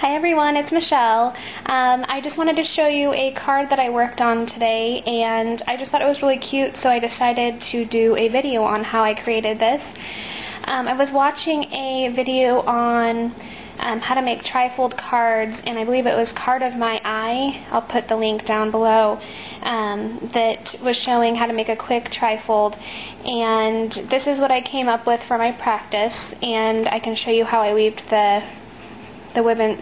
Hi everyone, it's Michelle. I just wanted to show you a card that I worked on today, and I just thought it was really cute, so I decided to do a video on how I created this. I was watching a video on how to make trifold cards, and I believe it was Card of My Eye. I'll put the link down below. That was showing how to make a quick trifold, and this is what I came up with for my practice, and I can show you how I weaved the ribbon.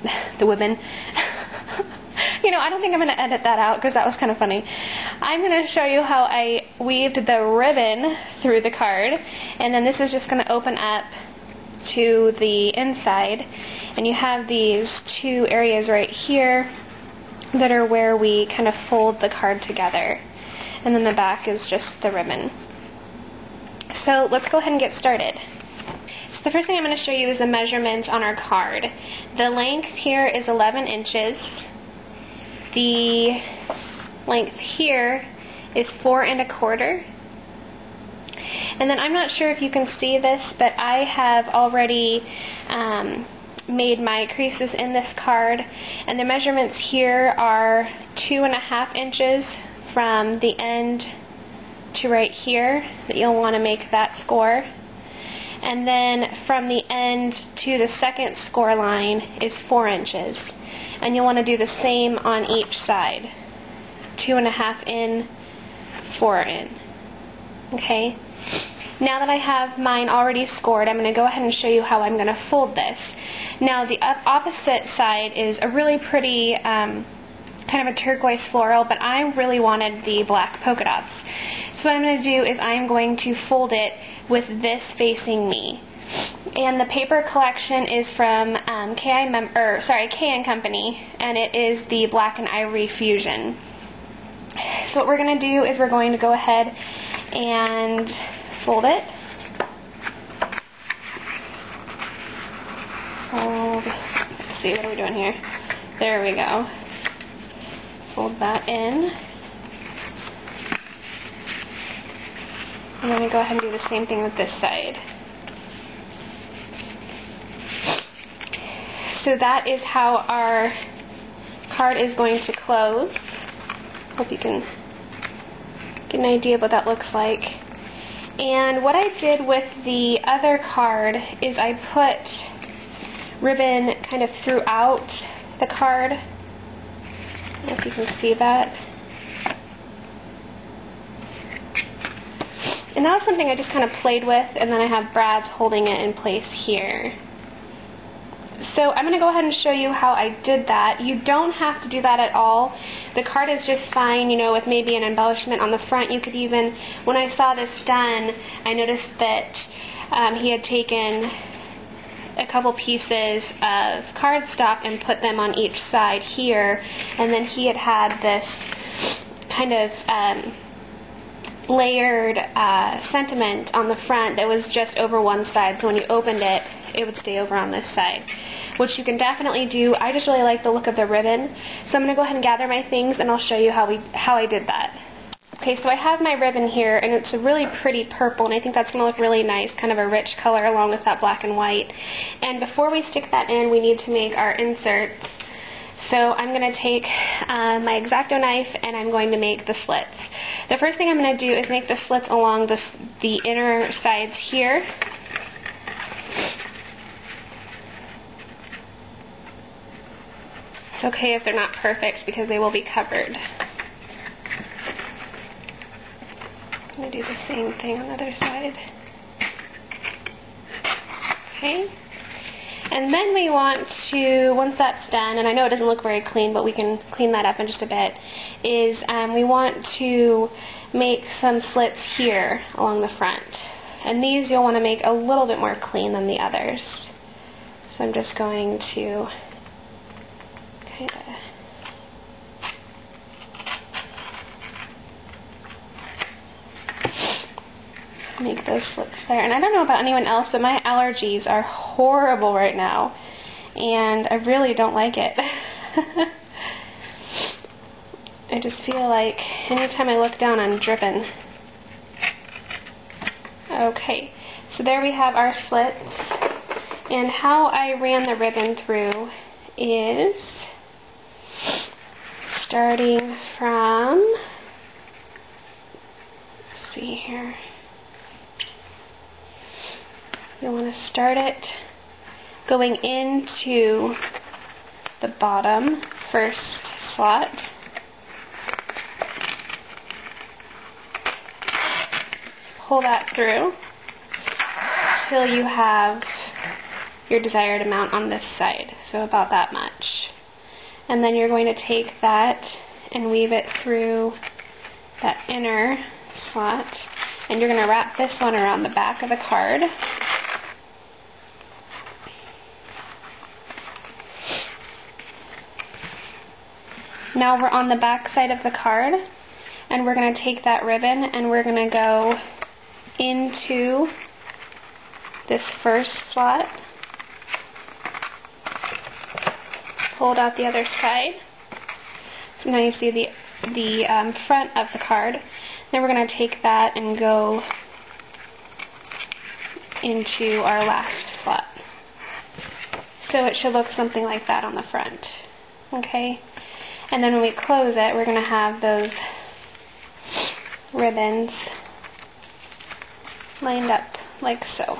You know, I don't think I'm going to edit that out because that was kind of funny. I'm going to show you how I weaved the ribbon through the card, and then this is just going to open up to the inside, and you have these two areas right here that are where we kind of fold the card together, and then the back is just the ribbon. So let's go ahead and get started. So the first thing I'm going to show you is the measurements on our card. The length here is 11 inches. The length here is 4 1/4. And then I'm not sure if you can see this, but I have already made my creases in this card, and the measurements here are 2.5 inches from the end to right here, that you'll want to make that score. And then from the end to the second score line is 4 inches. And you'll want to do the same on each side. 2.5 in, 4 in. Okay? Now that I have mine already scored, I'm going to go ahead and show you how I'm going to fold this. Now the opposite side is a really pretty kind of a turquoise floral, but I really wanted the black polka dots. So what I'm going to do is I'm going to fold it with this facing me. And the paper collection is from K&N Company, and it is the Black and Ivory Fusion. So what we're going to do is we're going to go ahead and fold it. Fold. Let's see, what are we doing here? There we go. Fold that in. And then we go ahead and do the same thing with this side. So that is how our card is going to close. Hope you can get an idea of what that looks like. And what I did with the other card is I put ribbon kind of throughout the card. I don't know if you can see that. And that was something I just kind of played with, and then I have brads holding it in place here. So I'm going to go ahead and show you how I did that. You don't have to do that at all. The card is just fine, you know, with maybe an embellishment on the front. You could even, when I saw this done, I noticed that he had taken a couple pieces of cardstock and put them on each side here, and then he had this kind of layered sentiment on the front that was just over one side, so when you opened it, it would stay over on this side, which you can definitely do. I just really like the look of the ribbon, so I'm going to go ahead and gather my things and I'll show you how I did that. Okay, so I have my ribbon here, and it's a really pretty purple, and I think that's going to look really nice, kind of a rich color along with that black and white. And before we stick that in, we need to make our inserts. So I'm going to take my X-Acto knife, and I'm going to make the slits. The first thing I'm going to do is make the slits along the inner sides here. It's okay if they're not perfect because they will be covered. I'm going to do the same thing on the other side. Okay. And then we want to, once that's done, and I know it doesn't look very clean, but we can clean that up in just a bit, is we want to make some slits here along the front. And these you'll want to make a little bit more clean than the others. So I'm just going to kind of make those slits there. And I don't know about anyone else, but my allergies are horrible right now, and I really don't like it. I just feel like anytime I look down, I'm dripping. Okay, so there we have our slits, and how I ran the ribbon through is starting from, let's see here, you want to start it going into the bottom first slot. Pull that through till you have your desired amount on this side, so about that much. And then you're going to take that and weave it through that inner slot, and you're going to wrap this one around the back of the card. Now we're on the back side of the card, and we're going to take that ribbon and we're going to go into this first slot, hold out the other side, so now you see the front of the card. Then we're going to take that and go into our last slot. So it should look something like that on the front. Okay? And then when we close it, we're going to have those ribbons lined up like so.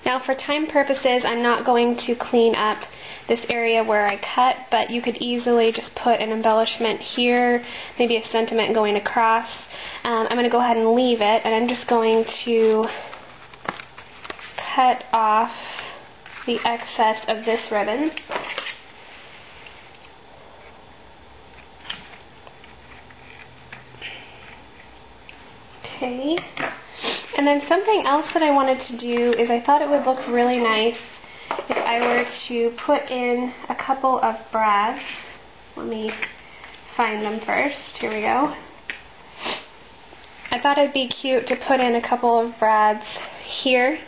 Now for time purposes, I'm not going to clean up this area where I cut, but you could easily just put an embellishment here, maybe a sentiment going across. I'm going to go ahead and leave it, and I'm just going to cut off the excess of this ribbon. Okay. And then something else that I wanted to do is I thought it would look really nice if I were to put in a couple of brads. Let me find them first. Here we go. I thought it'd be cute to put in a couple of brads here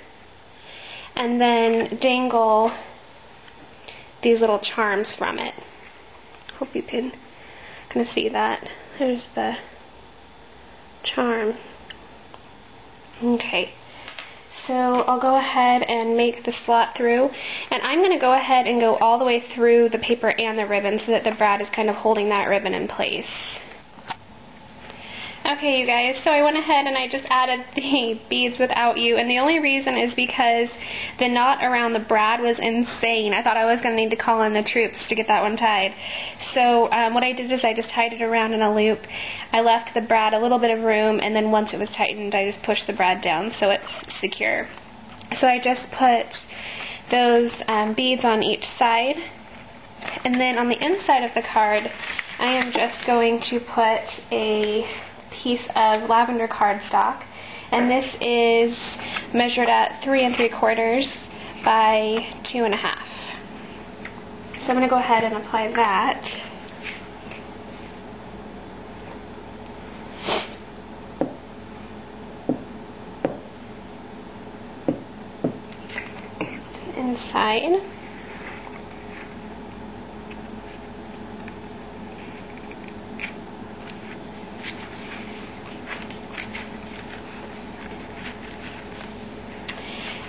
and then dangle these little charms from it. Hope you can kind of see that. There's the charm. Okay, so I'll go ahead and make the slot through, and I'm going to go ahead and go all the way through the paper and the ribbon so that the brad is kind of holding that ribbon in place. Okay, you guys, so I went ahead and I just added the beads without you, and the only reason is because the knot around the brad was insane. I thought I was going to need to call in the troops to get that one tied. So what I did is I just tied it around in a loop. I left the brad a little bit of room, and then once it was tightened, I just pushed the brad down so it's secure. So I just put those beads on each side, and then on the inside of the card, I am just going to put a piece of lavender cardstock, and this is measured at 3 3/4 by 2.5. So I'm going to go ahead and apply that. Inside.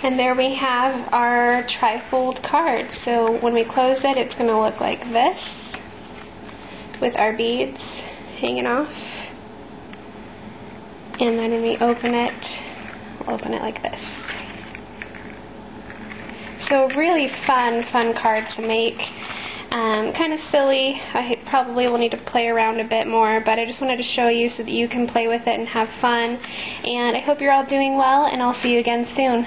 And there we have our trifold card. So when we close it, it's going to look like this, with our beads hanging off. And then when we open it, we'll open it like this. So really fun card to make. Kind of silly. I probably will need to play around a bit more, but I just wanted to show you so that you can play with it and have fun. And I hope you're all doing well, and I'll see you again soon.